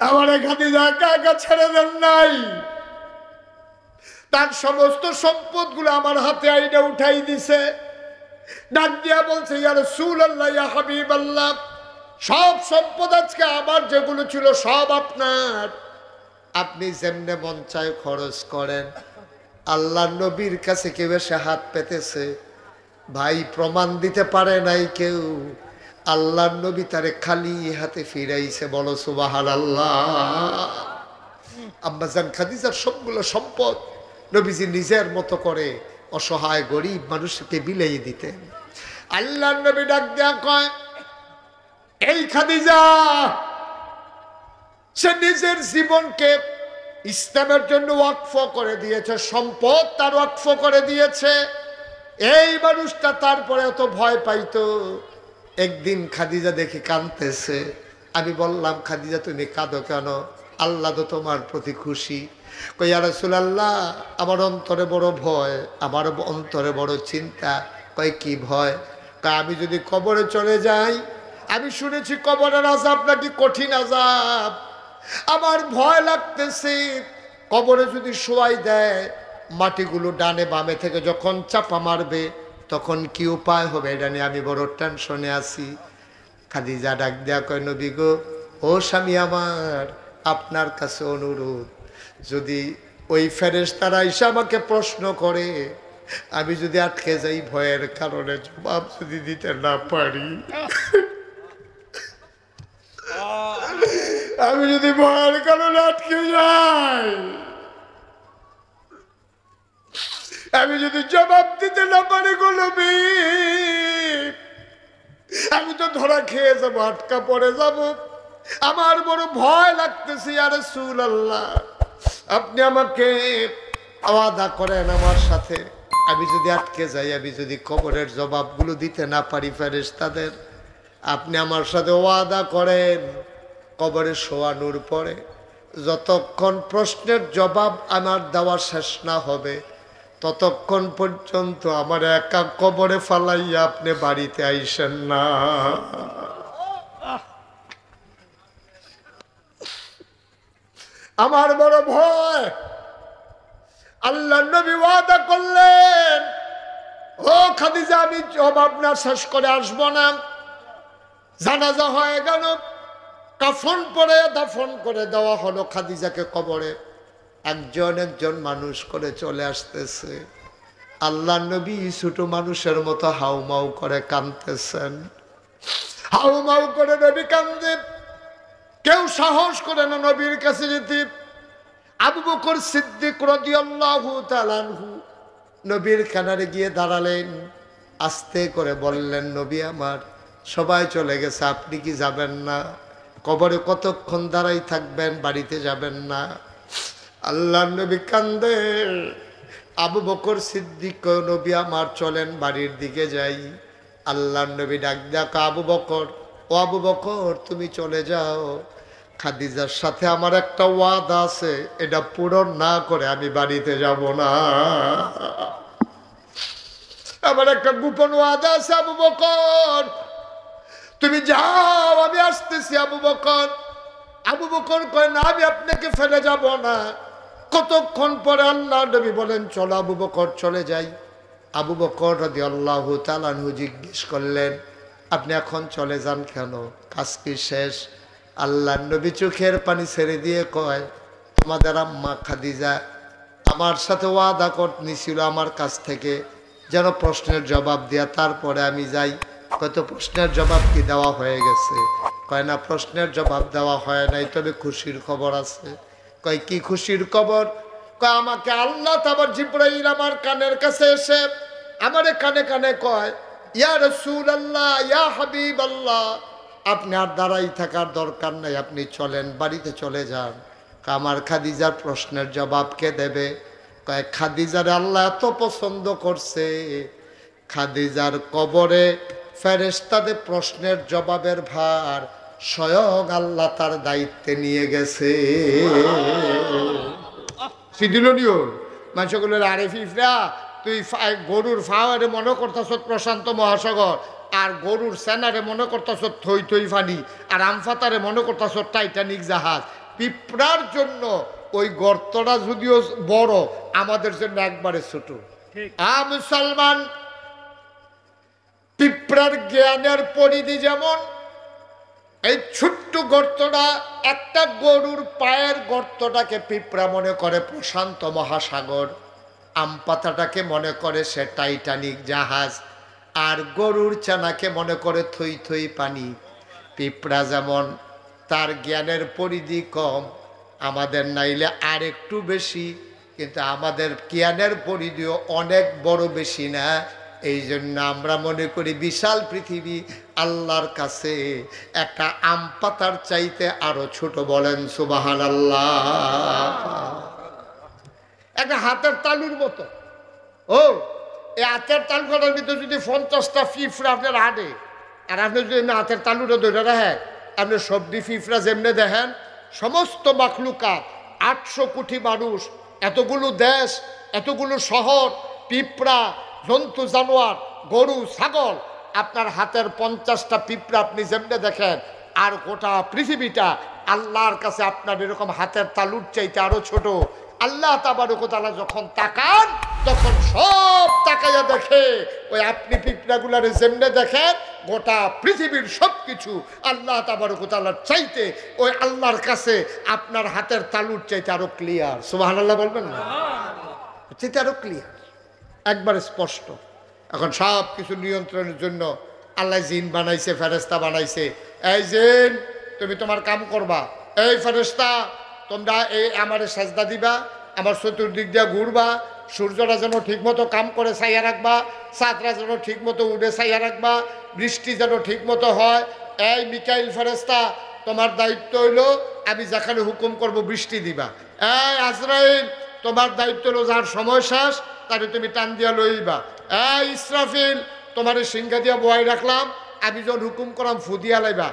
আমার খাদিজা একা একা ছেড়ে দেন নাই, তার সমস্ত সম্পদ গুলো আমার হাতে আইনা উঠাই দিছে। ডাক দিয়া বলছে, ইয়া রাসূলুল্লাহ, ইয়া হাবিবাল্লাহ, সব সম্পদ আজকে আমার যেগুলো ছিল সব আপনার, আপনি যেমনে মন চায় খরচ করেন। আল্লাহ নবীর কাছে কেউ এসে হাত পেতেছে, ভাই প্রমাণ দিতে পারে নাই কেউ। আল্লাহ নবী তারে খালি হাতে ফিরাইছে। বলো সুবহানাল্লাহ। আম্মাজান খাদিজার সবগুলো সম্পদ নবীজি নিজের মতো করে অসহায় গরিব মানুষকে বিলিয়ে দিতেন। আল্লাহ নবী ডাক দেয়া কয়, এই খাদিজা সে নিজের জীবনকে ইসলামের জন্য ওয়াকফ করে দিয়েছে, সম্পদ তার ওয়াকফ করে দিয়েছে। এই মানুষটা তারপরে এত ভয় পাইতো। একদিন খাদিজা দেখি কাঁদতেছে। আমি বললাম, খাদিজা তুমি কাঁদো কেন? আল্লাহ তো তোমার প্রতি খুশি। কই, ইয়া রাসূলুল্লাহ, আমার অন্তরে বড় ভয়, আমার অন্তরে বড় চিন্তা। কয়, কি ভয়? কয়, আমি যদি কবরে চলে যাই, আমি শুনেছি কবরের আযাব নাকি কঠিন আযাব, আমার ভয় লাগতেছে কবরে যদি শোয়াই দেয়, মাটিগুলো ডানে বামে থেকে যখন চাপা মারবে তখন কি উপায় হবে, এটা নিয়ে আমি বড় টেনশনে আছি। খাদিজা ডাক দেয়া কয়, নবী গো, ও স্বামী আমার, আপনার কাছে অনুরোধ, যদি ওই ফেরেশতারা এসে আমাকে প্রশ্ন করে, আমি যদি আটকে যাই ভয়ের কারণে, জবাব যদি দিতে না পারি, আমি যদি ভয়ের কারণে আটকে যাই, আমি যদি জবাব দিতে না পারি গো নবী, আমি তো ধরা খেয়ে যাবো, আটকা পড়ে যাব। আমার বড় ভয় লাগতেছে। ইয়া রাসূলুল্লাহ, আপনি আমাকে ওয়াদা করেন আমার সাথে, আমি যদি আটকে যাই, আমি যদি কবরের জবাবগুলো দিতে না পারি ফেরেশতাদের, আপনি আমার সাথে ওয়াদা করেন, কবরে শোয়ানোর পরে যতক্ষণ প্রশ্নের জবাব আমার দেওয়া শেষ না হবে, ততক্ষণ পর্যন্ত আমার একা কবরে ফালাইয়া আপনি বাড়িতে আইসেন না। আমার বড় ভয়। আল্লাহ নবী ওয়াদা করলেন, ও খাদিজা, আমি জবাব না শেষ করে আসবো না। জানাজা হয়ে গেল, কাফন পরে দাফন করে দেওয়া হলো খাদিজাকে কবরে। একজন একজন মানুষ করে চলে আসতেছে। আল্লাহ নবী ছোট মানুষের মতো হাউমাউ করে কাঁদতেছেন। হাউমাউ করে নবী কান্দে, কেউ সাহস করে না নবীর কাছে যেতে। আবু বকর সিদ্দিক রাদিয়াল্লাহু তাআলা আনহু নবীর কিনারে গিয়ে দাঁড়ালেন, আস্তে করে বললেন, নবী আমার, সবাই চলে গেছে, আপনি কি যাবেন না? কবরে কতক্ষণ দাঁড়াই থাকবেন, বাড়িতে যাবেন না? আল্লাহ নবী কান্দে। আবু বকর সিদ্দিক, নবী আমার, চলেন বাড়ির দিকে যাই। আল্লাহ নবী ডাক দেয়া, আবু বকর, ও আবু বকর, তুমি চলে যাও, খাদিজার সাথে আমার একটা ওয়াদা আছে, এটা পূরণ না করে আমি বাড়িতে যাব না। আমার একটা গোপন ওয়াদা আছে আবু বকর, তুমি যাও, আমি আসতেছি। আবু বকর, আবু বকর কয়, না, আমি আপনাকে ফেলে যাব না। কতক্ষণ পরে আল্লাহ নবী বলেন, চলো আবু বকর, চলে যাই। আবু বকর রাদিয়াল্লাহু তাআলা আনহু জিজ্ঞেস করলেন, আপনি এখন চলে যান কেন? কাজ কি শেষ? আল্লাহ নবী চোখের পানি ছেড়ে দিয়ে কয়, তোমাদের আম্মা খাদিজা আমার সাথে ওয়াদা করে নিছিল আমার কাছ থেকে, যেন প্রশ্নের জবাব দেয়া তারপরে আমি যাই। কত প্রশ্নের জবাব কি দেওয়া হয়ে গেছে? কয় না, প্রশ্নের জবাব দেওয়া হয় নাই, তবে খুশির খবর আছে। কয়, কি খুশির খবর? কয়, আমাকে আল্লাহ তাআলা জিবরাইল আমার কানের কাছে এসে আমারে কানে কানে কয়, ইয়া রাসূলুল্লাহ, ইয়া হাবিবাল্লাহ, আপনি আর দাঁড়াই থাকার দরকার নাই, আপনি চলেন, বাড়িতে চলে যান। আমার খাদিজার প্রশ্নের জবাব কে দেবে? কয়, খাদিজার আল্লাহ এত পছন্দ করছে, খাদিজার কবরে ফেরেশতাদের প্রশ্নের জবাবের ভার স্বয়ং আল্লাহ তার দায়িত্বে নিয়ে গেছে। সিদিলনিও মানুষগুলোর আরেফিফরা, তুই গরুর ফাওয়ারে মনে করতেছ প্রশান্ত মহাসাগর, আর গরুর সেনারে মনে করতেছ থই থই ফানি, আর আমফাতারে মনে করতেছ টাইটানিক জাহাজ। পিঁপড়ার জন্য ওই গর্তটা যদিও বড়, আমাদের জন্য একবারে ছোট। মুসলমান, পিঁপড়ার জ্ঞানের পরিধি যেমন, এই ছোট্ট গর্তটা, একটা গরুর পায়ের গর্তটাকে পিঁপড়া মনে করে প্রশান্ত মহাসাগর, আম পাতাটাকে মনে করে সে টাইটানিক জাহাজ, আর গরুর চানাকে মনে করে থই থই পানি। পিঁপড়া যেমন তার জ্ঞানের পরিধি কম, আমাদের নাইলে আর একটু বেশি, কিন্তু আমাদের জ্ঞানের পরিধিও অনেক বড়, বেশি না। এই জন্য আমরা মনে করি বিশাল পৃথিবী আল্লাহর কাছে একটা আম পাতার চাইতে আরো ছোট। বলেন সুবহানাল্লাহ। একটা হাতের তালুর মতো। ও এই হাতের তালুটার ভিতরে যদি 50টা পিঁপড়া আপনার হাঁটে, আর আপনি যদি হাতের তালুটা ধরে রাখেন, আপনি সবজি পিঁপড়া যেমনি দেখেন, সমস্ত মাখলুকাত, 800 কোটি মানুষ, এতগুলো দেশ, এতগুলো শহর, পিঁপড়া, জন্তু জানোয়ার, গরু ছাগল, আপনার হাতের 50টা পিঁপড়া আপনি যেমনি দেখেন, আর গোটা পৃথিবীটা আল্লাহর কাছে আপনার এরকম হাতের তালুর চাইতে আরো ছোট। আল্লাহ তাবারক ওয়া তাআলা যখন তাকান, তখন সব তাকাইয়া দেখে ওই আপনি পিঁপড়াগুলারে যেমনে দেখেন, গোটা পৃথিবীর সবকিছু আল্লাহ তাবারক ওয়া তাআলার চাইতে, ওই আল্লাহর কাছে আপনার হাতের তালুর চাইতে আরো ক্লিয়ার। সুবহানাল্লাহ বলবেন না? চাইতে আরো ক্লিয়ার, একবারে স্পষ্ট। এখন সব কিছু নিয়ন্ত্রণের জন্য আল্লাহ জিন বানাইছে, ফেরেশতা বানাইছে। এই জিন, তুমি তোমার কাম করবা। এই ফেরেশতা, তোমরা এই আমারে সাজদা দিবা, আমার চতুর্দিক দিয়ে ঘুরবা, সূর্যটা যেন ঠিক মতো কাম করে ছাইয়া রাখবা, চাঁদরা যেন ঠিক মতো উঠে ছাইয়া রাখবা, বৃষ্টি যেন ঠিক মতো হয়। এই মিকাইল ফেরেশতা, তোমার দায়িত্ব হইলো আমি যেখানে হুকুম করব বৃষ্টি দিবা। এই আজরাইল, তোমার দায়িত্ব হলো যার সময় শেষ তাহলে তুমি টান দিয়া লইবা। এই ইসরাফিল, তোমার সিংহা দিয়া বয়াই রাখলাম, আমি যখন হুকুম করলাম ফু দিয়া লাইবা।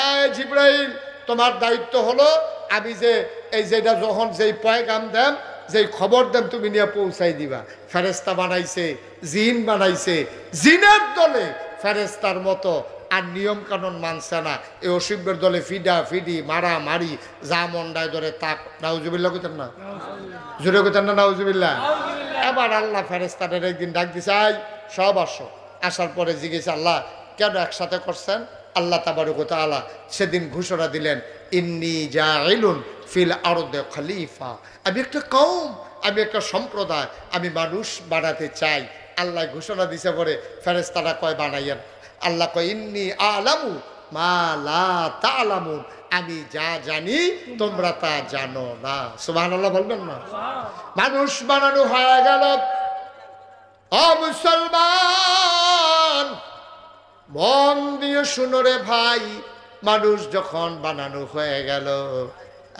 এই জিব্রাইল, তোমার দায়িত্ব হলো আমি যে এই যেটা যখন যেই পয়গাম দেন, যেই খবর দেন, তুমি নিয়ে পৌঁছাই দিবা। ফেরেশতা বানাইছে, জিন বানাইছে, জিনের দলে ফেরেশতার মতো আর নিয়ম কানুন মানছে না। এই অসিবের দলে ফিডা ফিডি, মারা মারি, যা মন্ডায় ধরে তাক। নাউজুবিল্লাহ কইতেন না? জোরে কইতেন না নাউজুবিল্লাহ? এবার আল্লাহ ফেরেশতাদের একদিন ডাক দিছে, আই সব আসো। আসার পরে জিজ্ঞেস, আল্লাহ কেন একসাথে করছেন? আল্লাহ তাবারক ওয়া তাআলা সেদিন ঘোষণা দিলেন, ইন্নী জাইলুন ফিল আরদে খলিফা। আমি একটা কওম, আমি একটা সম্প্রদায়, আমি মানুষ বানাতে চাই। আল্লাহ ঘোষণা দিছে পরে ফেরেশতারা কয় বানাইয়েন। আল্লাহ কয়, ইন্নী আলামু মা লা তা'লামুন, আমি যা জানি তোমরা তা জানো না। সুবহানাল্লাহ বলবেন না? মানুষ বানানো হয়ে গেল। ও মুসলমান, মন দিয়ে শুনো রে ভাই, মানুষ যখন বানানো হয়ে গেল,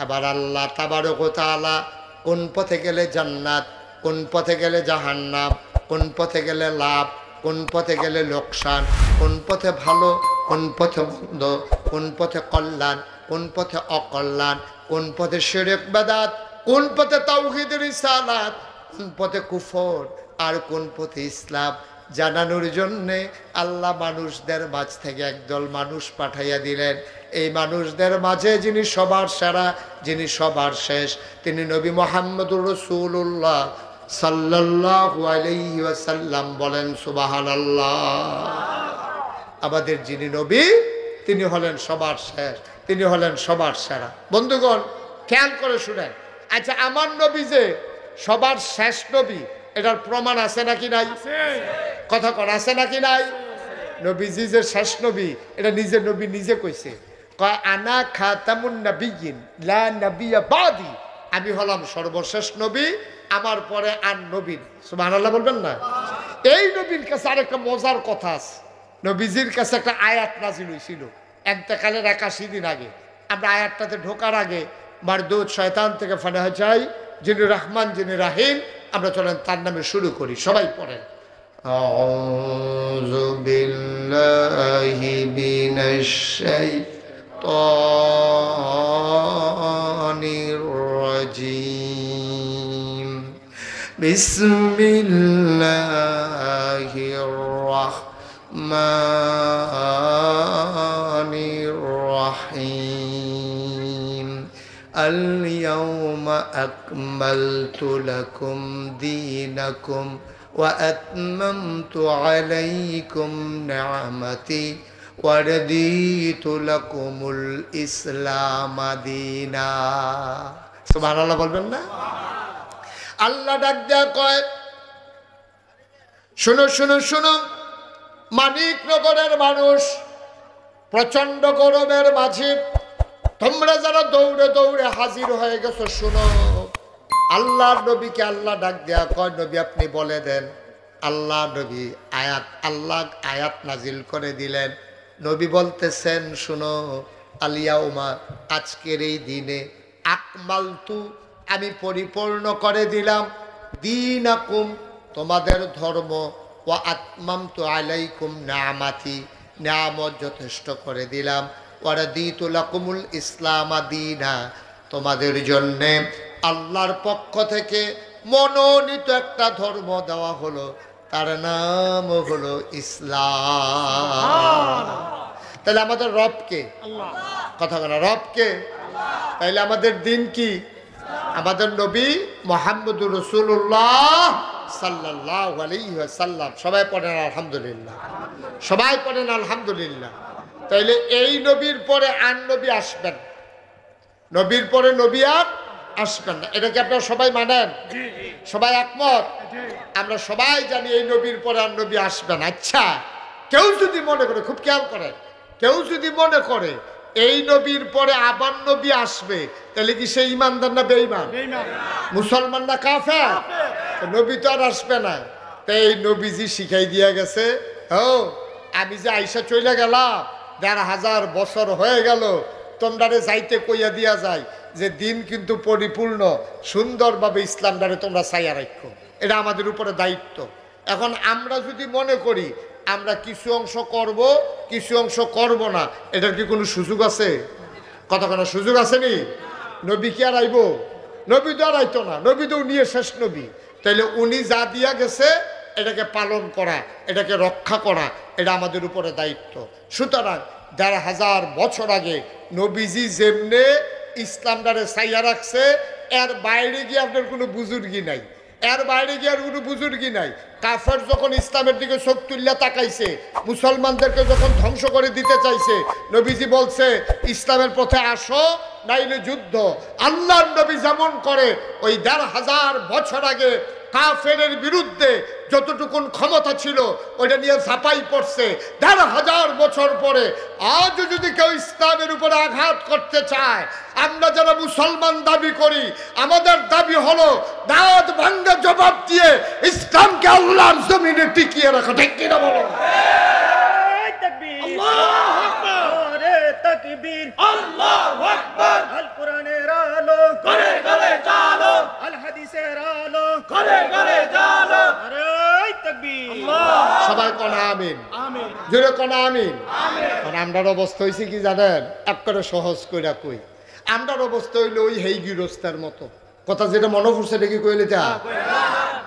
এবার আল্লাহ তাবারক ওয়া তাআলা কোন পথে গেলে জান্নাত, কোন পথে গেলে জাহান্নাম, কোন পথে গেলে লাভ, কোন পথে গেলে লোকসান, কোন পথে ভালো, কোন পথে মন্দ, কোন পথে কল্যাণ, কোন পথে অকল্যাণ, কোন পথে শিরক বিদআত, কোন পথে তাওহীদ রিসালাত, কোন পথে কুফর, আর কোন পথে ইসলাম জানানোর জন্যে আল্লাহ মানুষদের মাঝ থেকে একদল মানুষ পাঠাইয়া দিলেন। এই মানুষদের মাঝে যিনি সবার সেরা, যিনি সবার শেষ, তিনি নবী মুহাম্মদুর রাসূলুল্লাহ সাল্লাল্লাহু আলাইহি ওয়াসাল্লাম। বলেন সুবহানাল্লাহ। আমাদের যিনি নবী, তিনি হলেন সবার শেষ, তিনি হলেন সবার সেরা। বন্ধুগণ খেয়াল করে শুনেন। আচ্ছা, আমার নবী যে সবার শেষ নবী, এটার প্রমাণ আছে নাকি নাই? কথা কর, আছে নাকি নাই? নবীজি যে শেষ নবী, এটা নিজের নবী নিজে কইছে, কয় আনা খাতামুন নাবিয়্যিন লা নাবিয়্যা বাদি, আমি হলাম সর্বশেষ নবী, আমার পরে আর নবী নেই। সুবহানাল্লাহ বলবেন না? এই নবীর কাছে আরেকটা মজার কথা আছে। নবীজির কাছে একটা আয়াত নাজিল হয়েছিল ইন্তেকালের 81 দিন আগে। আমরা আয়াতটাতে ঢোকার আগে মারদুদ শয়তান থেকে ফানা যাই, যিনি রহমান, যিনি রাহিম, আমরা চলেন তার নামে শুরু করি। সবাই পড়েন, আউযু বিল্লাহি মিনাশ শাইতানির রাজীম, বিসমিল্লাহির রাহমানির রাহিম, اليوم أكملت لكم دينكم وأتممت عليكم نعمتي ورضيت لكم الإسلام دينا সুবহান আল্লাহ বলবেন না? আল্লাহ ডাক দেয়া কয় শুনো শুনো শুনো মানিকনগরের মানুষ, প্রচন্ড গরমের মাঝে তোমরা যারা দৌড়ে দৌড়ে হাজির হয়ে গেছো, শুনো আল্লাহর নবীকে আল্লাহ ডাক দেয়া কয় নবী আপনি বলে দেন। আল্লাহ নবী আল্লাহ আয়াত নাজিল করে দিলেন। নবী বলতেছেন শুনো আলিয়াউমা আজকের এই দিনে আকমালতু আমি পরিপূর্ণ করে দিলাম দীনাকুম তোমাদের ধর্ম, ওয়া আতমামতু আলাইকুম নিআমাতি নিয়ামত যথেষ্ট করে দিলাম, ওয়া রাদিতু লাকুমুল ইসলাম দীনা তোমাদের জন্য আল্লাহর পক্ষ থেকে মনোনীত একটা ধর্ম দেওয়া হলো, তার নাম হলো ইসলাম। তাহলে আমাদের রবকে কথা বলা রবকে, তাইলে আমাদের দিন কি? আমাদের নবী মুহাম্মদুর রাসূলুল্লাহ সাল্লাল্লাহু আলাইহি ওয়াসাল্লাম। সবাই পড়েন আলহামদুলিল্লাহ, সবাই পড়েন আলহামদুলিল্লাহ। তাইলে এই নবীর পরে আর নবী আসবেন, নবীর পরে নবী আর আসবেন না, এটা কি আপনারা সবাই মানেন? সবাই একমত? আমরা সবাই জানি এই নবীর পরে আর নবী আসবেন। আচ্ছা কেউ যদি মনে করে, খুব খেয়াল করেন, কেউ যদি মনে করে এই নবীর পরে আবার নবী আসবে, তাহলে কি সে ইমানদার না বেঈমান? মুসলমান না কাফের? নবী তো আর আসবে না। তাই এই নবীজি শিখাই দিয়া গেছে, ও আমি যে আইসা চলে গেলাম ১৫০০ বছর হয়ে গেল, তোমরারে যাইতে কইয়া দিয়া যায় যে দিন কিন্তু পরিপূর্ণ সুন্দরভাবে ইসলামটারে তোমরা চাইয়া রাখো, এটা আমাদের উপরে দায়িত্ব। এখন আমরা যদি মনে করি আমরা কিছু অংশ করব কিছু অংশ করব না, এটার কি কোনো সুযোগ আছে? কথা কোনো সুযোগ আছে নি? নবী কি আর আইব? নবী তো আর আইতো না, নবী তো উনি শেষ নবী। তাইলে উনি যা দিয়া গেছে এটাকে পালন করা, এটাকে রক্ষা করা, এটা আমাদের উপরে দায়িত্ব। সুতরাং ১৫০০ বছর আগে নবীজি যেমনে ইসলামটারে চাইয়া রাখছে, এর বাইরে গিয়ে আপনার কোনো বুজুর্গি নাই, এর বাইরে গিয়ে আর কোনো বুজুর্গি নাই। কাফের যখন ইসলামের দিকে চোখ তুল্লা তাকাইছে, মুসলমানদেরকে যখন ধ্বংস করে দিতে চাইছে, নবীজি বলছে ইসলামের পথে আসো নাইলে যুদ্ধ। আল্লাহর নবী যেমন করে ওই ১৫০০ বছর আগে কাফেরের বিরুদ্ধে যতটুকুন ক্ষমতা ছিল ওইটা নিয়ে ঝাঁপাই পড়ছে। ১৫০০ বছর পরে আজও যদি কেউ ইসলামের উপরে আঘাত করতে চায়, আমরা যারা মুসলমান দাবি করি, আমাদের দাবি হলো দাঁত ভাঙ্গা জবাব দিয়ে ইসলামকে আল্লাহর জমিনে টিকিয়ে রাখা। ঠিক কিনা বলো? আল্লাহু আকবার, তাকবীর, আল্লাহু আকবার। আল কোরআনের আলো ঘরে ঘরে জালো, আল হাদিসের আলো ঘরে ঘরে জালো। আরে তাকবীর, সবাই কোন আমিন? আমিন। জোরে কোন আমিন? আমিন। আর আমরার অবস্থা হয়েছে কি জানেন? একবারে সহজ কইরা কই, আমরার অবস্থা হইলো ওই হেই গৃহস্থের মতো। কথা যেটা মনে পড়ছে দেখি কইলে তা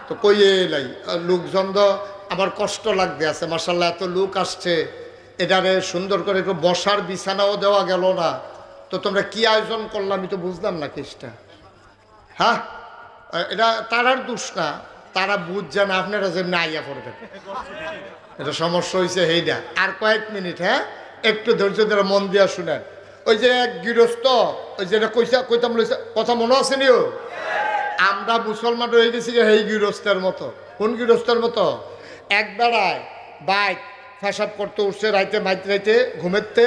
তো কইয়ে লাই। লোকজন তো আমার কষ্ট লাগতে আছে, মাশাআল্লাহ এত লোক আসছে, এটারে সুন্দর করে একটু বসার বিছানাও দেওয়া গেল না। তো তোমরা কি আয়োজন করলাম আমি তো বুঝলাম না কেসটা। হ্যাঁ, এটা তারার দোষ না, তারা বুঝছেন আপনারা যে না আইয়া পড়বেন, এটা সমস্যা হয়েছে সেইটা। আর কয়েক মিনিট, হ্যাঁ একটু ধৈর্য ধরে মন দিয়া শুনেন। ওই যে এক গৃহস্থ, ওই যেটা কইতাম কথা মনে আছে নিও, আমরা মুসলমান রয়ে গেছি যে এই গৃহস্থের মতো। কোন গৃহস্থের মতো? এক বেড়ায় বাইক ফেসাব করতে উঠছে রাইতে, রাইতে ঘুমেতে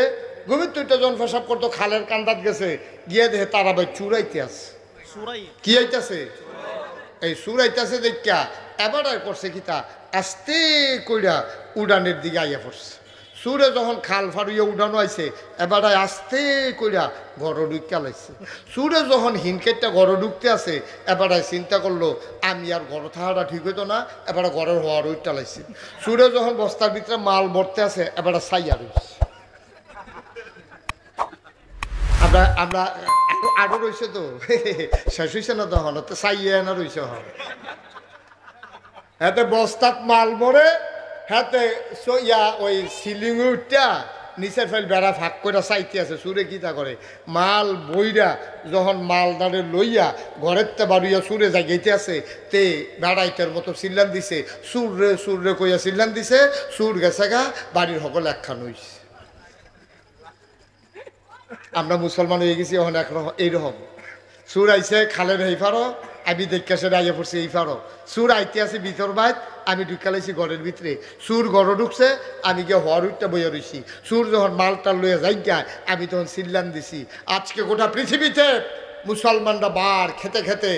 যখন ফেসাব করতো খালের কান্দাত গেছে, গিয়ে দেখে তারা ভাই চুরাইতে আছে। কি আইতাছে? এই চুরাইতেছে দেখা এবার করছে কি তা আস্তে কইরা উড়ানের দিকে আইয়া পড়ছে। সুরে যখন খাল ফাড়িয়ে উড়ানো আইছে, এবার আস্তে কইরা ঘর ঢুকিয়া লাইছে। সুরে যখন হিনকেটটা ঘর ঢুকতে আছে, এবার চিন্তা করলো আমি আর ঘর থাকাটা ঠিক হইতো না, এবার ঘরের হওয়ার ওইটা লাইছে। সুরে যখন বস্তার ভিতরে মাল ভরতে আছে, এবার চাইয়া রয়েছে। আমরা আরো রয়েছে তো শেষ হয়েছে না, তখন তো চাইয়া না রয়েছে। হাতে বস্তাত মাল ভরে, হাতে ওই সিলিং উঠটা নিচের ফেল বেড়া ফাঁক করে চাইতে আছে সুরে কিতা করে মাল বইরা যখন মালদারে লইয়া ঘরের তে বাড়িয়া সুরে জাগাইতে আছে তে বেড়াইতের মতো চিল্লান দিছে সুর রে কইয়া চিল্লান দিছে সুর গেছে গা বাড়ির সকল একখান হইছে। আমরা মুসলমান হয়ে গেছি এখন একরকম এইরকম সুর আইছে খালের এই ফারো আমি দেখে সে আইয়া পড়ছি এই ফারো সুর আইতে আছে ভিতর বাইত আমি ঢুকালাইছি ঘরের ভিতরে সুর ঘর ঢুকছে আমি গিয়ে হওয়ার উঠটা বইয়া রইছি সুর যখন মালটা লইয়া যাই যায় আমি তখন চিল্লান দিছি। আজকে গোটা পৃথিবীতে মুসলমানরা বার খেতে খেতে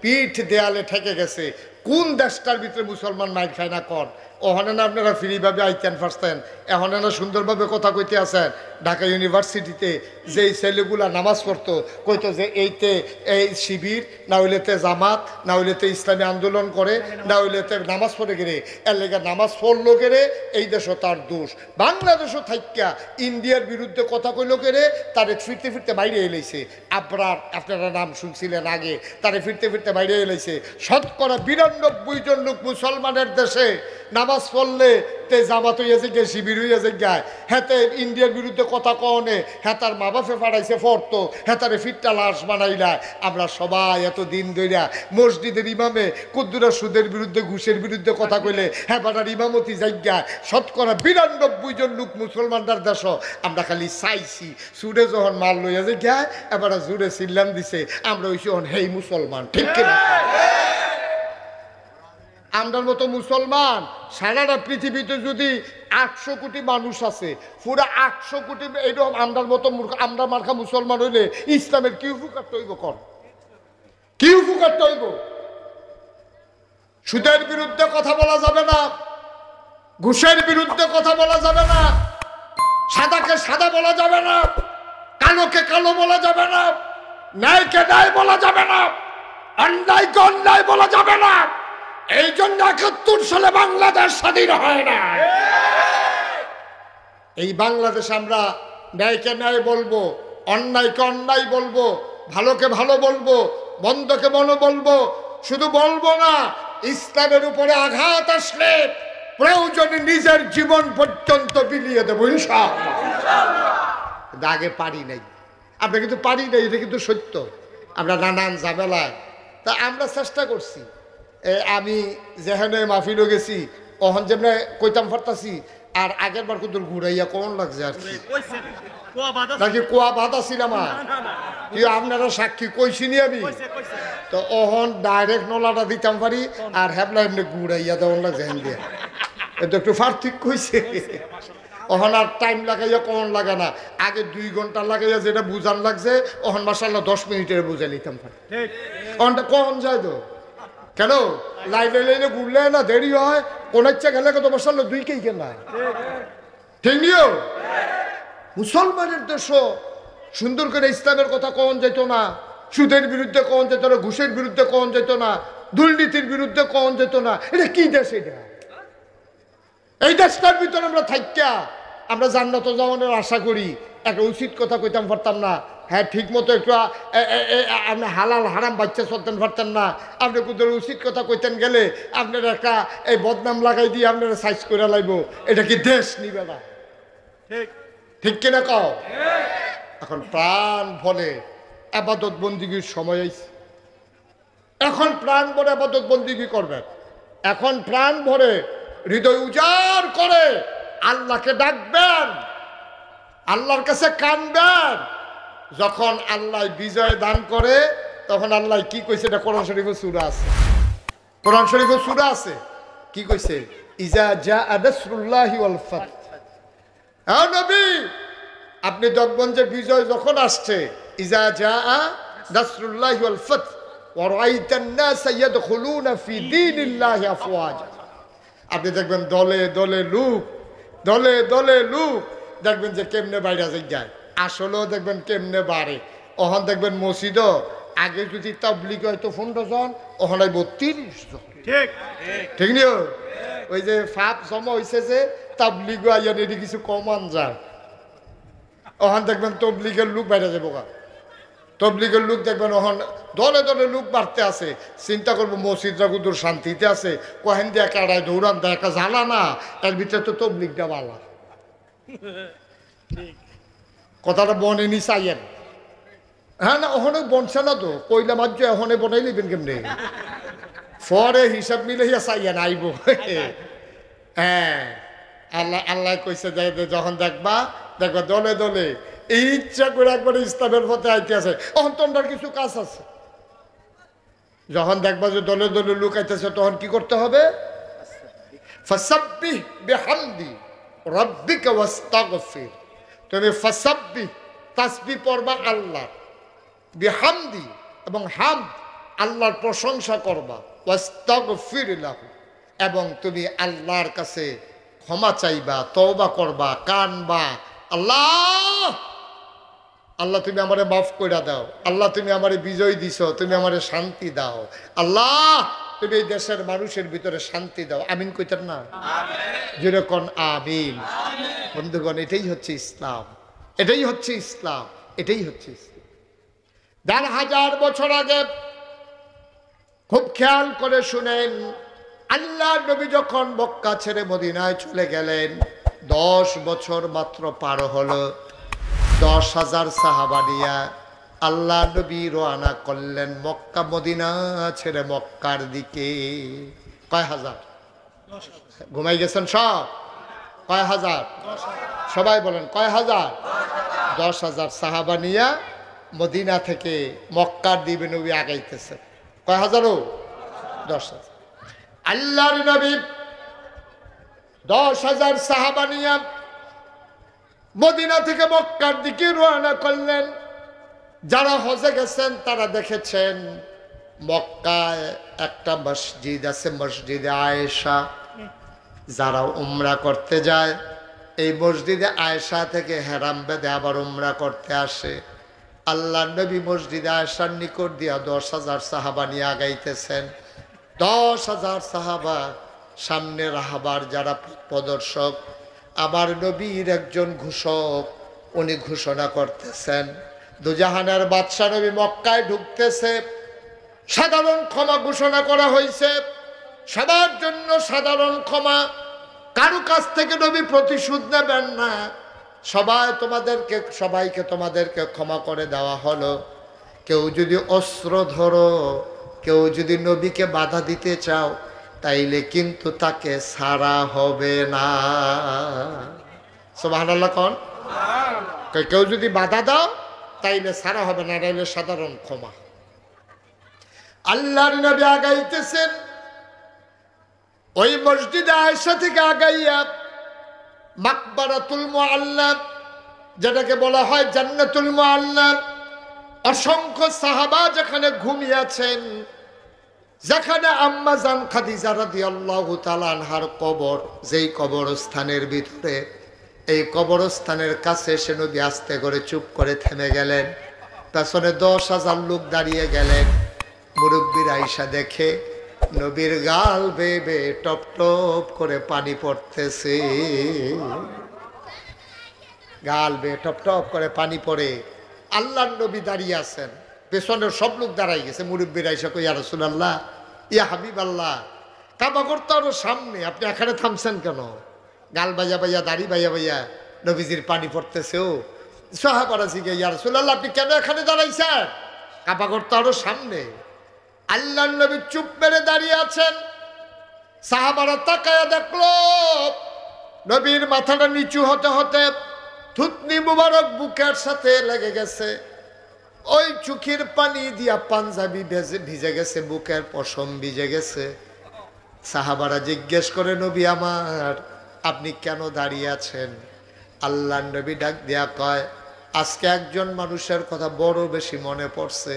পিঠ দেয়ালে ঠেকে গেছে। কোন দেশটার ভিতরে মুসলমান মাইর খায় না কন ওখানে না আপনারা ফ্রিভাবে আইতেন ফার্স্টেন এখন না সুন্দরভাবে কথা কইতে আছেন। ঢাকা ইউনিভার্সিটিতে যেই ছেলেগুলা নামাজ পড়তো কইতো যে এইতে এই শিবির না হইলেতে জামাত না হইলেতে ইসলামী আন্দোলন করে না হইলেতে নামাজ পড়ে গেলে এর লেগে নামাজ পড়লো গেলে এই দেশও তার দোষ। বাংলাদেশও থাইকা ইন্ডিয়ার বিরুদ্ধে কথা কইলো গেলে তারে ফিরতে ফিরতে বাইরে এলাইছে। আপনারা নাম শুনছিলেন আগে তারে ফিরতে ফিরতে বাইরে এলাইছে। শতকরা 92 জন লোক মুসলমানের দেশে নামাজ পড়লে তে জামাত হইয়াছে গে শিবির হইয়াছে গায় হেতে ইন্ডিয়ার বিরুদ্ধে কথা কনে হেতার মা বাপে ফাড়াইছে ফরতো হেতারে ফিরটা লাশ বানাইলায়। আমরা সবাই এত দিন ধইরা মসজিদের ইমামে কুদ্দুরা সুদের বিরুদ্ধে ঘুষের বিরুদ্ধে কথা কইলে হ্যাঁ বাটার ইমামতি জায়গায় শতকরা 92 জন লোক মুসলমানদের দেশ আমরা খালি চাইছি সুরে যখন মাল লইয়াছে গায় এবার জুড়ে চিল্লান দিছে আমরা হইছি হেই মুসলমান ঠিক কিনা। আমরার মতো মুসলমান সারাটা পৃথিবীতে যদি 800 কোটি মানুষ আছে পুরো 800 কোটি এইরকম আমরার মতো আমরা মার্কা মুসলমান হইলে ইসলামের কি উপকার হইব কর কি উপকার হইব। সুদের বিরুদ্ধে কথা বলা যাবে না ঘুষের বিরুদ্ধে কথা বলা যাবে না সাদাকে সাদা বলা যাবে না কালোকে কালো বলা যাবে না ন্যায়কে ন্যায় বলা যাবে না অন্যায়কে অন্যায় বলা যাবে না। এই জন্য 71 সালে বাংলাদেশ স্বাধীন হয় না। এই বাংলাদেশ আমরা ন্যায়কে ন্যায় বলবো অন্যায়কে অন্যায় বলবো ভালোকে ভালো বলবো মন্দকে মন্দ বলবো। শুধু বলবো না ইসলামের উপরে আঘাত আসলে প্রয়োজনে নিজের জীবন পর্যন্ত বিলিয়ে দেবো ইনশাআল্লাহ। আগে পারি নাই আমরা কিন্তু পারি নাই এটা কিন্তু সত্য। আমরা নানান ঝামেলায় তা আমরা চেষ্টা করছি। আমি যেখানে মাহফিলও গেছি ওখান যেমন কইতাম ফারতাছি আর আগের বার কিন্তু ঘুরাইয়া কোন লাগছে আর কি নাকি কুয়া বাধা ছিলাম আপনারা সাক্ষী কইছিনি আমি তো ওহন ডাইরেক্ট নলাটা দিতাম পারি আর হ্যাবলা এমনি ঘুরাইয়া দেওয়ান লাগছে হ্যান দিয়ে এটা একটু পার্থক্য কইছে। ওহন আর টাইম লাগাইয়া কোন লাগে না আগে 2 ঘন্টা লাগাইয়া যেটা বুঝান লাগছে ওহন মাশাআল্লাহ 10 মিনিটের বুঝে নিতাম পারি। ওহনটা কখন যায় তো কেন লাইনে লাইনে ঘুরলে না দেরি হয় কোন ইচ্ছা গেলে কত বসাল 2 কেই কেন ঠিক নিও। মুসলমানের দেশ সুন্দর করে ইসলামের কথা কখন যেত না সুদের বিরুদ্ধে কখন যেত না ঘুষের বিরুদ্ধে কখন যেত না দুর্নীতির বিরুদ্ধে কখন যেত না। এটা কি দেশ এটা এই দেশটার ভিতরে আমরা থাইকা আমরা জান্নাতে যাওয়ার আশা করি একটা উচিত কথা কইতাম পারতাম না। হ্যাঁ ঠিক মতো একটু আপনি হালাল হারাম বাচ্চা চলতেন পারতেন না আপনি কোথাও উচিত কথা কইতেন গেলে আপনার একটা এই বদনাম লাগাই দিয়ে আপনারা সাইজ করে লাইব। এটা কি দেশ নিবে না ঠিক কিনা কও। এখন প্রাণ ভরে আবাদত বন্দিগির সময় হয়েছে। এখন প্রাণ ভরে আবাদত বন্দিগি করবেন। এখন প্রাণ ভরে হৃদয় উজাড় করে আল্লাহকে ডাকবেন আল্লাহর কাছে কাঁদবেন। যখন আল্লাহ বিজয় দান করে তখন আল্লাহ কি কইছে এটা কোরআন শরীফে সূরা আছে কোরআন শরীফে সূরা আছে কি কইছে ইজা জাআ নাসরুল্লাহি ওয়াল ফাত। হ্যাঁ নবী আপনি দেখবেন যে বিজয় যখন আসছে ইজা জাআ নাসরুল্লাহি ওয়াল ফাত ওয়া রাআইতান নাস ইয়াদখুলুনা ফি দীনিল্লাহি আফওয়াজা। আপনি দেখবেন দলে দলে লোক দলে দলে লোক দেখবেন যে কেমনে বাইরে যায় আসলেও দেখবেন কেমনে বাড়ে। ওখান দেখবেন মসজিদও আগে যদি তাবলিগ হয়তো 15 জন ওখানে 32 জন ঠিক ঠিক নিও। ওই যে ফাপ জমা হয়েছে যে তাবলিগ আইয়ান এটি কিছু কমান যায় ওখান দেখবেন তবলিগের লোক বাইরে যাবো গা তবলিগের লোক দেখবেন ওখান দলে দলে লোক বাড়তে আছে। চিন্তা করবো মসজিদরা কুদুর শান্তিতে আছে কহেন দিয়ে কাড়ায় দৌড়ান দেয় একটা জ্বালা না এর ভিতরে তো তবলিগটা বালা কথাটা বনেনি চাইয়েন। হ্যাঁ না, ওখানে বনছে না তো, কইলা মাঝে ওখানে বনাই লিবেন কেমনে? পরে হিসাব মিলে চাইয়েন আইব। হ্যাঁ, আল্লাহ আল্লাহ কইছে যখন দেখবা দলে দলে এই ইচ্ছা করে একবার ইসলামের পথে আইতে আছে, তখন তোমার কিছু কাজ আছে। যখন দেখবা যে দলে দলে লোক আইতেছে, তখন কি করতে হবে? ফাসাব্বিহ বিহামদি রাব্বিকা ওয়াস্তাগফির। তুমি ফাসাব্বিহ তাসবিহ পড়বা আল্লাহ, বিহামদি এবং হামদ আল্লাহর প্রশংসা করবা, ওয়াস্তাগফির লাহু এবং তুমি আল্লাহর কাছে ক্ষমা চাইবা, তওবা করবা, কানবা, আল্লাহ আল্লাহ তুমি আমারে মাফ কইরা দাও, আল্লাহ তুমি আমারে বিজয় দিছো, তুমি আমারে শান্তি দাও, আল্লাহ তুমি এই দেশের মানুষের ভিতরে শান্তি দাও। আমিন কইতেন না? যেরকম আমিন। বন্ধুগণ, এটাই হচ্ছে ইসলাম, এটাই হচ্ছে ইসলাম, এটাই হচ্ছে ইসলাম। ১,৫০০ বছর আগে খুব খেয়াল করে শুনেন, আল্লাহ নবী যখন মক্কা ছেড়ে মদিনায় চলে গেলেন, 10 বছর মাত্র পার হলো, 10,000 সাহাবা নিয়া আল্লাহ নবী রওনা করলেন মক্কা মদিনা ছেড়ে মক্কার দিকে। কয় হাজার? ঘুমাই গেছেন সব? কয় হাজার? সবাই বলেন কয় হাজার? 10,000 সাহাবা নিয়া মদিনা থেকে মক্কার দিকে নবী আগাইতেছে। কয় হাজারও? 10,000। আল্লাহর নবী 10,000 সাহাবা নিয়া মদিনা থেকে মক্কার দিকে রওনা করলেন। যারা হজে গেছেন তারা দেখেছেন মক্কায় একটা মসজিদ আছে, মসজিদে আয়েশা। যারা উমরা করতে যায় এই মসজিদে আয়েশা থেকে হেরাম বেঁধে আবার উমরা করতে আসে। আল্লাহ নবী মসজিদে আয়েশার নিকট দিয়া 10,000 সাহাবা নিয়ে আগাইতেছেন। 10,000 সাহাবা, সামনে রাহাবার যারা প্রদর্শক, আমার নবীর একজন ঘোষক, উনি ঘোষণা করতেছেন, দুজাহানের বাদশা নবী মক্কায় ঢুকতেছে, সাধারণ ক্ষমা ঘোষণা করা হয়েছে, সবার জন্য সাধারণ ক্ষমা, কারো কাছ থেকে নবী প্রতিশোধ নেবেন না, সবাইকে তোমাদেরকে ক্ষমা করে দেওয়া হলো। কেউ যদি অস্ত্র ধরো, কেউ যদি নবীকে বাধা দিতে চাও, তাইলে কিন্তু তাকে ছাড়া হবে না। সুবহানাল্লাহ কোন? কেউ যদি বাধা দাও তাইলে ছাড়া হবে না, তাইলে সাধারণ ক্ষমা। আল্লাহর নবী আগাইতেছেন, ওই মসজিদে আয়েশা থেকে আগাইয়া মাকবারাতুল মুআল্লা, যেটাকে বলা হয় জান্নাতুল মুআল্লা, অসংখ্য সাহাবা যেখানে ঘুমিয়ে আছেন, যেখানে আম্মা জান খাদিজা রাদিয়াল্লাহু তাআলা আনহার কবর, যেই কবরস্থানের ভিতরে, এই কবরস্থানের কাছে এসে নবী আস্তে করে চুপ করে থেমে গেলেন। পেছনে 10,000 লোক দাঁড়িয়ে গেলেন। মুরব্বীর আয়েশা দেখে নবীর গাল বেয়ে বেয়ে টপ টপ করে পানি পড়তেছে, গাল বেয়ে টপ টপ করে পানি পড়ে। আল্লাহর নবী দাঁড়িয়ে আছেন, পেছনের সব লোক দাঁড়াই গেছে। মুরব্বীর আয়েশা কই, ইয়া রাসূলুল্লাহ, ইয়া হাবিবাল্লাহ, কাবাঘর তো আরো সামনে, আপনি এখানে থামছেন কেন? গাল বাইয়া বাইয়া, দাড়ি বাইয়া বাইয়া নবীজির পানি পড়তেছে। ও সাহাবারা জিজ্ঞে, ইয়া রাসূলুল্লাহ, আপনি কেন এখানে দাঁড়াইছেন? কাবাঘর তো আরো সামনে। আল্লাহর নবী চুপ মেরে দাঁড়িয়ে আছেন। সাহাবারা তাকায়া দেখলো নবীর মাথাটা নিচু হতে হতে থুতনি মুবারক বুকের সাথে লেগে গেছে। ওই চোখের পানি দিয়া পাঞ্জাবি ভিজে গেছে, বুকের পশম ভিজে গেছে। সাহাবারা জিজ্ঞেস করে, নবী আমার, আপনি কেন দাঁড়িয়ে আছেন? আল্লাহর নবী ডাক দিয়া কয়, আজকে একজন মানুষের কথা বড় বেশি মনে পড়ছে,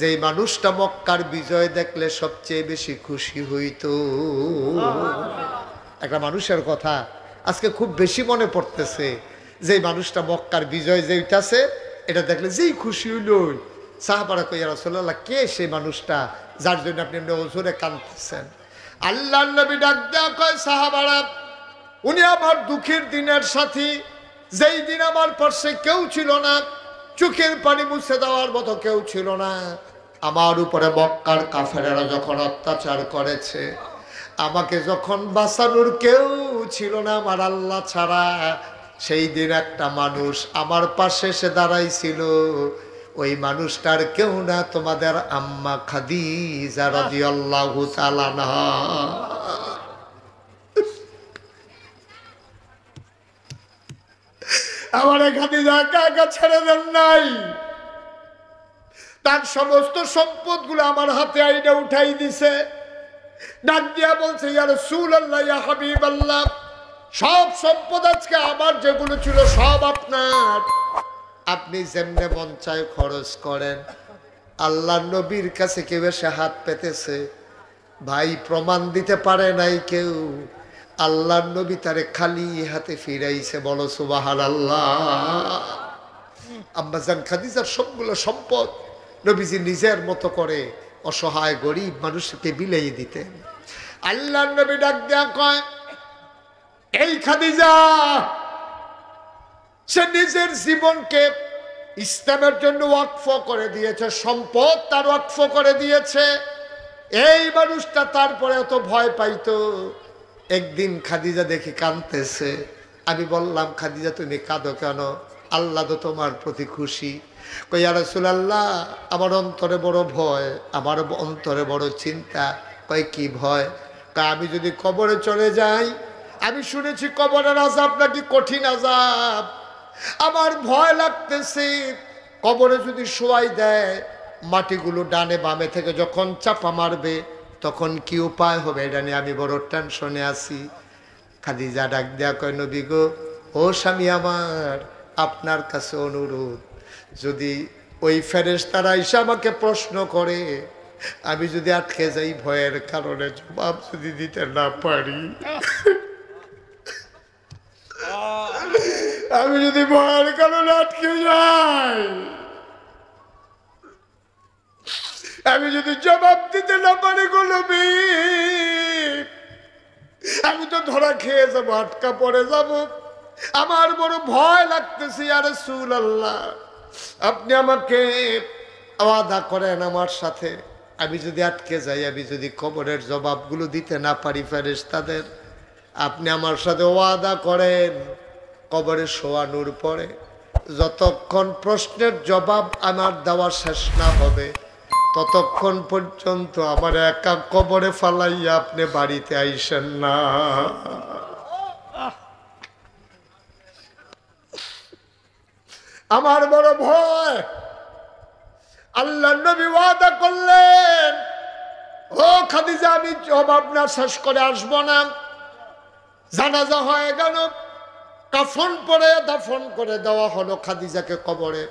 যেই মানুষটা মক্কার বিজয় দেখলে সবচেয়ে বেশি খুশি হইতো। একটা মানুষের কথা আজকে খুব বেশি মনে পড়তেছে, যেই মানুষটা মক্কার বিজয় যেইটাছে এটা দেখলে যেই খুশি হইল। সাহাবারা কই, ইয়া রাসূলুল্লাহ, কে সেই মানুষটা যার জন্য আপনি এমনি ওজোরে কাঁদতেছেন? আল্লাহর নবী ডাক দেয়া কয়, সাহাবারা, উনি আমার দুঃখের দিনের সাথী, যেই দিন আমার পাশে কেউ ছিল না, চোখের পানি মুছে দেওয়ার মতো কেউ ছিল না। আমার উপরে মক্কার কাফেরেরা যখন অত্যাচার করেছে, আমাকে যখন বাঁচানোর কেউ ছিল না আমার আল্লাহ ছাড়া, সেই দিন একটা মানুষ আমার পাশে এসে দাঁড়াইছিল, ওই মানুষটার কেউ না, তোমাদের আম্মা খাদিজা রাদিয়াল্লাহু তাআলা আনহা। আমার খাদিজা একা ছেড়ে দেন নাই, তার সমস্ত সম্পদ গুলো আমার হাতে আইনা উঠাই দিছে। ডাক দিয়া বলছে, ইয়া রাসূলুল্লাহ, ইয়া হাবিবাল্লাহ, সব সম্পদ আজকে আমার যেগুলো ছিল সব আপনার, আপনি যেমনে মন চায় খরচ করেন। আল্লাহ নবীর কাছে কেউ এসে হাত পেতেছে, ভাই প্রমাণ দিতে পারে নাই কেউ, আল্লাহ নবী তারে খালি হাতে ফিরাইছে। বলো সুবহানাল্লাহ। আম্মাজান খাদিজার সবগুলো সম্পদ নবীজি নিজের মতো করে অসহায় গরিব মানুষকে বিলিয়ে দিতেন। আল্লাহ নবী ডাক দেয়া কয়, এই খাদিজা সে নিজের জীবনকে ইসলামের জন্য ওয়াকফ করে দিয়েছে, সম্পদ তার ওয়াকফ করে দিয়েছে। এই মানুষটা তারপরে এত ভয় পাইতো। একদিন খাদিজা দেখি কাঁদতেছে, আমি বললাম, খাদিজা তুমি কাঁদো কেন? আল্লাহ তো তোমার প্রতি খুশি। কই, ইয়া রাসূলুল্লাহ, আমার অন্তরে বড় ভয়, আমার অন্তরে বড় চিন্তা। কয়, কি ভয়? কয়, আমি যদি কবরে চলে যাই, আমি শুনেছি কবরের আযাব নাকি কঠিন আযাব, আমার ভয় লাগতেছে কবরে যদি শোয়াই দেয়, মাটিগুলো ডানে বামে থেকে যখন চাপা মারবে তখন কি উপায় হবে, এটা নিয়ে আমি বড় টেনশনে আছি। খাদিজা ডাক দেয়া কয়, নবী গো, ও স্বামী আমার, আপনার কাছে অনুরোধ, যদি ওই ফেরেশতারা এসে আমাকে প্রশ্ন করে, আমি যদি আটকে যাই ভয়ের কারণে, জবাব যদি দিতে না পারি, আমি যদি ভয়ের কারণে আটকে যাই, আমি যদি জবাব দিতে না পারি গো নবী, আমি তো ধরা খেয়ে যাবো, আটকা পড়ে যাব, আমার বড় ভয় লাগতেছে। ইয়া রাসূলুল্লাহ, আপনি আমাকে ওয়াদা করেন আমার সাথে, আমি যদি আটকে যাই, আমি যদি কবরের জবাবগুলো দিতে না পারি ফেরেশতাদের, আপনি আমার সাথে ওয়াদা করেন, কবরে শোয়ানোর পরে যতক্ষণ প্রশ্নের জবাব আমার দেওয়া শেষ না হবে, ততক্ষণ পর্যন্ত আমার একা কবরে ফালাইয়া আপনি বাড়িতে আইসেন না। আমার বড় ভয়। আল্লাহ নবী ওয়াদা করলেন, ও খাদিজা, আমি জবাব না শেষ করে আসবো না। জানাজা হয়ে গেল, কাফন পরে দাফন করে দেওয়া হলো খাদিজাকে কবরে।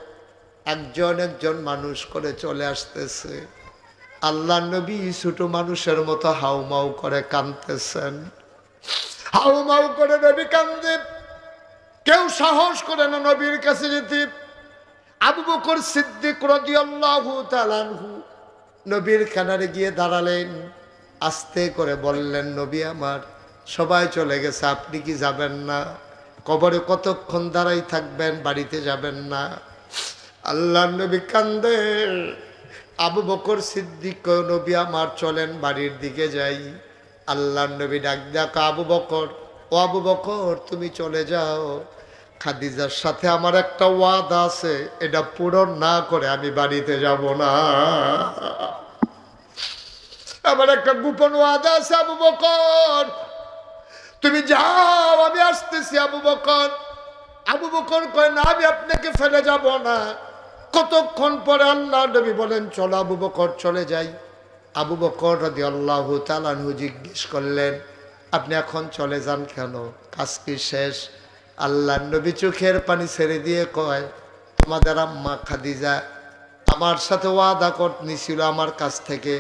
একজন একজন মানুষ করে চলে আসতেছে। আল্লাহ নবী ছোট মানুষের মতো হাউমাউ করে কাঁদতেছেন, হাউমাউ করে নবী কান্দে। কেউ সাহস করে না নবীর কাছে যেতে। আবু বকর সিদ্দিক রাদিয়াল্লাহু তাআলা আনহু নবীর কিনারে গিয়ে দাঁড়ালেন, আস্তে করে বললেন, নবী আমার, সবাই চলে গেছে, আপনি কি যাবেন না? কবরে কতক্ষণ দাঁড়াই থাকবেন, বাড়িতে যাবেন না? আল্লাহ নবী কান্দে। আবু বকর সিদ্দিক, নবী আমার, চলেন বাড়ির দিকে যাই। আল্লাহ নবী ডাক দেয়া, আবু বকর, ও আবু বকর, তুমি চলে যাও, খাদিজার সাথে আমার একটা ওয়াদা আছে, এটা পূরণ না করে আমি বাড়িতে যাব না। আমার একটা গোপন ওয়াদা আছে আবু বকর, তুমি যাও, আমি আসতেছি। আবু বকর, আবু বকর কয়, না, আমি আপনাকে ফেলে যাব না। কতক্ষণ পরে আল্লাহ নবী বলেন, চলো আবু বকর, চলে যাই। আবু বকর রাদিয়াল্লাহু তাআলা আনহু জিজ্ঞেস করলেন, আপনি এখন চলে যান কেন? কাজ কি শেষ? আল্লাহ নবী চোখের পানি ছেড়ে দিয়ে কয়, তোমাদের আম্মা খাদিজা আমার সাথে ওয়াদা করে নিছিল আমার কাছ থেকে,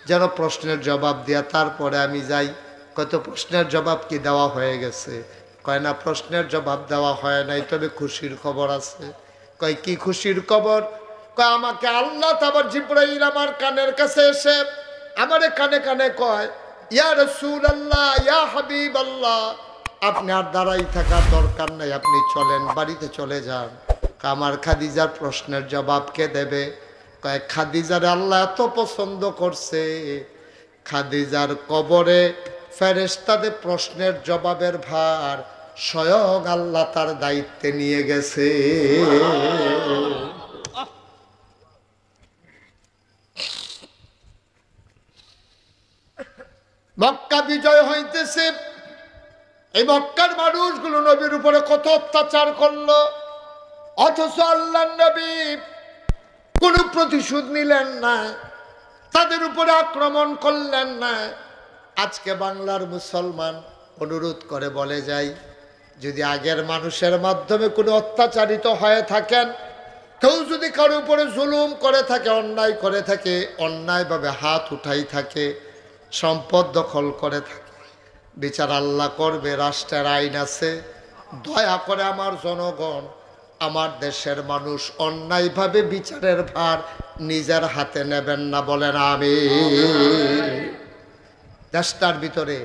যেন প্রশ্নের জবাব দেয়া তারপরে আমি যাই। কত প্রশ্নের জবাব কি দেওয়া হয়ে গেছে? কয় না, প্রশ্নের জবাব দেওয়া হয় নাই, তবে খুশির খবর আছে। কয়, কি খুশির খবর? কয়, আমাকে আল্লাহ তাআলা জিবরাইল আমার কানের কাছে এসে আমারে কানে কানে কয়, ইয়া রাসূলুল্লাহ, ইয়া হাবিবাল্লাহ, আপনি আর দাঁড়াই থাকার দরকার নাই, আপনি চলেন, বাড়িতে চলে যান। আমার খাদিজার প্রশ্নের জবাব কে দেবে? কয়, খাদিজার আল্লাহ এত পছন্দ করছে, খাদিজার কবরে ফেরেশতাদের প্রশ্নের জবাবের ভার স্বয়ং আল্লাহ তার দায়িত্বে নিয়ে গেছে। মক্কা বিজয় হইতেছে, এই মক্কার মানুষগুলো নবীর উপরে কত অত্যাচার করলো, অথচ আল্লাহর নবী কোনো প্রতিশোধ নিলেন না, তাদের উপরে আক্রমণ করলেন না। আজকে বাংলার মুসলমান অনুরোধ করে বলে যায়, যদি আগের মানুষের মাধ্যমে কোনো অত্যাচারিত হয়ে থাকেন, কেউ যদি কারো উপরে জুলুম করে থাকে, অন্যায় করে থাকে, অন্যায়ভাবে হাত উঠাই থাকে, সম্পদ দখল করে থাকে, বিচার আল্লাহ করবে, রাষ্ট্রের আইন আছে। দয়া করে আমার জনগণ, আমার দেশের মানুষ অন্যায়ভাবে বিচারের ভার নিজের হাতে নেবেন না, বলেন আমিন। দেশটার ভিতরে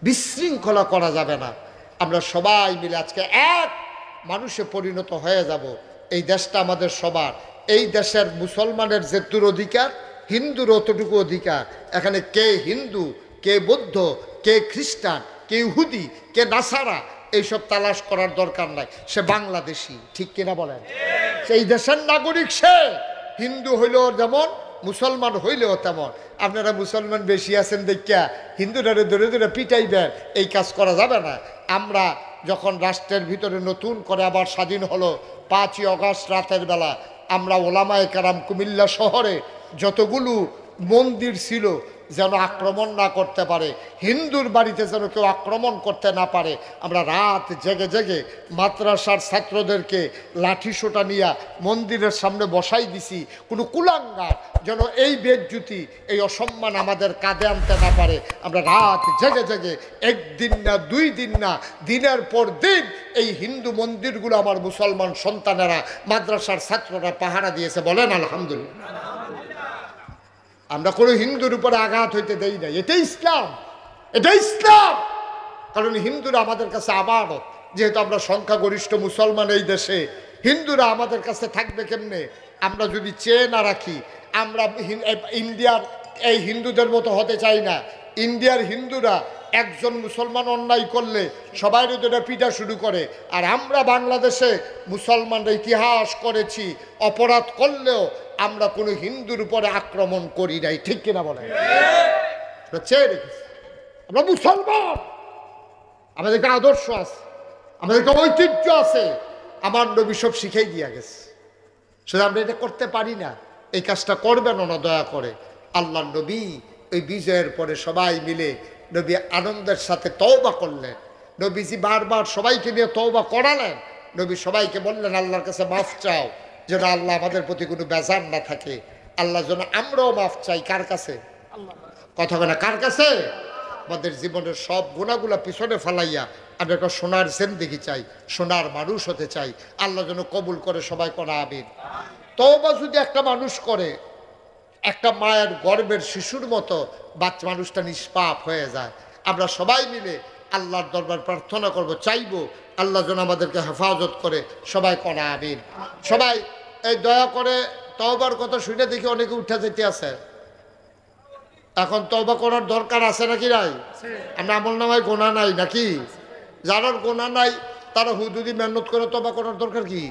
বিশৃঙ্খলা করা যাবে না। আমরা সবাই মিলে আজকে এক মানুষে পরিণত হয়ে যাব। এই দেশটা আমাদের সবার। এই দেশের মুসলমানের যেটুকু অধিকার, হিন্দুর অতটুকু অধিকার। এখানে কে হিন্দু, কে বৌদ্ধ, কে খ্রিস্টান, কে ইহুদি, কে নাসারা, এইসব তালাশ করার দরকার নাই। সে বাংলাদেশি, ঠিক কিনা বলেন? সেই দেশের নাগরিক সে। হিন্দু হইলেও যেমন, মুসলমান হইলেও তেমন। আপনারা মুসলমান বেশি আছেন দেখিয়া হিন্দুটারে ধরে ধরে পিটাইবেন, এই কাজ করা যাবে না। আমরা যখন রাষ্ট্রের ভিতরে নতুন করে আবার স্বাধীন হলো 5ই আগস্ট রাতের বেলা, আমরা ওলামায়ে কেরাম কুমিল্লা শহরে যতগুলো মন্দির ছিল যেন আক্রমণ না করতে পারে, হিন্দুর বাড়িতে যেন কেউ আক্রমণ করতে না পারে, আমরা রাত জেগে জেগে মাদ্রাসার ছাত্রদেরকে লাঠি সোটা নিয়ে মন্দিরের সামনে বসাই দিছি। কোনো কুলাঙ্গার যেন এই বেজ্জুতি, এই অসম্মান আমাদের কাঁধে আনতে না পারে। আমরা রাত জেগে জেগে, একদিন না 2 দিন না, দিনের পর দিন এই হিন্দু মন্দিরগুলো আমার মুসলমান সন্তানেরা, মাদ্রাসার ছাত্ররা পাহারা দিয়েছে, বলেন আলহামদুলিল্লাহ। আমরা কোনো হিন্দুর উপরে আঘাত হইতে দেই না। এটাই ইসলাম, এটাই ইসলাম। কারণ হিন্দুরা আমাদের কাছে আমানত। যেহেতু আমরা সংখ্যাগরিষ্ঠ মুসলমান এই দেশে, হিন্দুরা আমাদের কাছে থাকবে কেমনে? আমরা যদি চেয়ে না রাখি, আমরা ইন্ডিয়ার এই হিন্দুদের মতো হতে চাই না। ইন্ডিয়ার হিন্দুরা একজন মুসলমান অন্যায় করলে সবাই দুটো পিটা শুরু করে, আর আমরা বাংলাদেশে মুসলমানরা ইতিহাস করেছি, অপরাধ করলেও আমরা কোনো হিন্দুর উপরে আক্রমণ করি নাই, ঠিক কিনা বলেন? চেয়ে রেখেছি, আমরা মুসলমান, আমাদেরকে আদর্শ আছে, আমাদেরকে ঐতিহ্য আছে, আমার নবী সব শিখাই দিয়া গেছে। শুধু আমরা এটা করতে পারি না। এই কাজটা করবেন না দয়া করে। আল্লাহ নবী ওই বিজয়ের পরে সবাই মিলে নবী আনন্দের সাথে তওবা করলেন। নবীজি বারবার সবাইকে নিয়ে তওবা করালেন। নবী সবাইকে বললেন, আল্লাহর কাছে মাফ চাও, যেন আল্লাহ আমাদের প্রতি কোনো বেজার না থাকে। আল্লাহ যেন আমরাও মাফ চাই। কার কাছে? কথা বলে কার কাছে? আমাদের জীবনের সব গুণাগুলা পিছনে ফেলাইয়া আমরা একটা সোনার জিন্দেগি চাই, সোনার মানুষ হতে চাই। আল্লাহ যেন কবুল করে, সবাই করা আমিন। তওবা যদি একটা মানুষ করে, একটা মায়ের গর্ভের শিশুর মতো বাচ্চা মানুষটা নিষ্পাপ হয়ে যায়। আমরা সবাই মিলে আল্লাহর দরবার প্রার্থনা করব, চাইবো আল্লাহ যেন আমাদেরকে হেফাজত করে, সবাই করা আমিন। সবাই এই দয়া করে তওবার কথা শুনে দেখি অনেকে উঠে যেতে আছে। এখন তওবা করার দরকার আছে নাকি নাই? আমরা আমল নামায় গোনা নাই নাকি? যারা গোনা নাই তারা হুদুদি মেহনত করে তওবা করার দরকার কি?